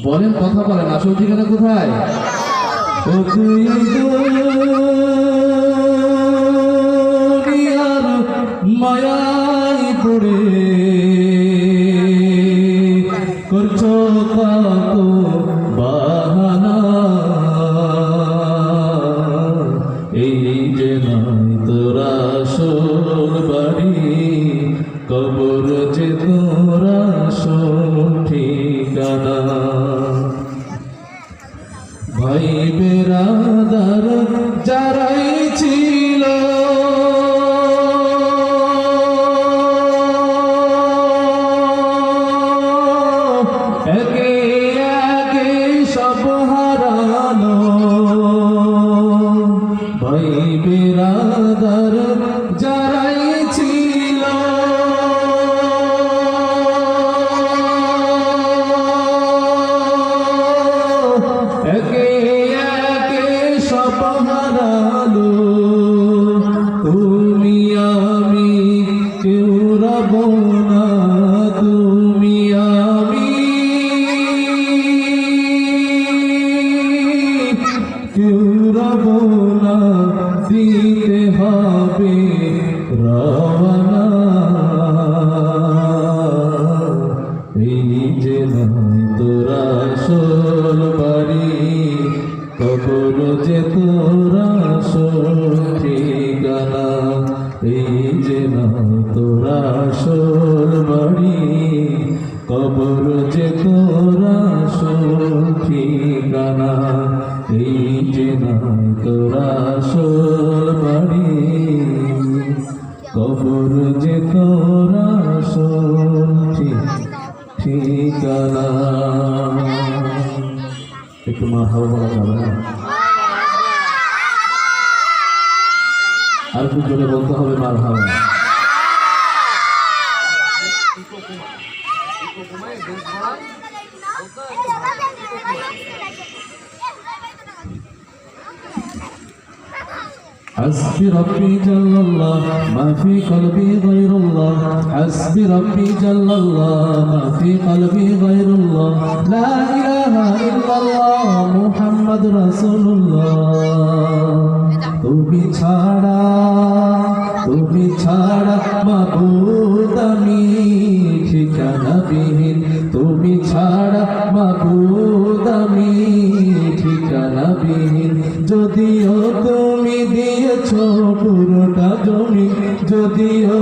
বলেন, কথা বলেন, আসল ঠিকানা কোথায়? ও তুই দুনিয়ার মায়ায় পড়ে করছো কত বাহানা, এই যে নয় তোরা আসল বাড়ি, কবর যে তোরা আসল ঠিকানা। ভাই বেরাদার যারাই ছিল একে একে সব হারালো, ভাই বেরাদার যারাই ছিল একে একে সব হারালো। তুমি আমি কেউ রব না, তুমি আমি কেউ রব না, দিতে হবে রওনা। এই যে নয় তোরা আসল বাড়ি, কবর যে তোরা আসল ঠিকানা। এই যে নয় তোরা আসল বাড়ি, কবর যে তোরা আসল ঠিকানা। এই যে নয় তোরা আসল বাড়ি, কবর যে তোরা আসল ঠিকানা। একটু মারহাবা বলা যাবে না? আর একটু জোরে বলতে হবে মারহাবা। حسبي ربي جل الله ما في قلبي غير الله، حسبي ربي جل الله ما في قلبي غير الله، لا إله إلا الله محمد رسول الله। তুমি ছাড়া মাবুদ আমি ঠিকানাবিহীন, তুমি ছাড়া মাবুদ আমি ঠিকানাবিহীন। যদিও তুমি দিয়েছো পুরোটা জমি, যদিও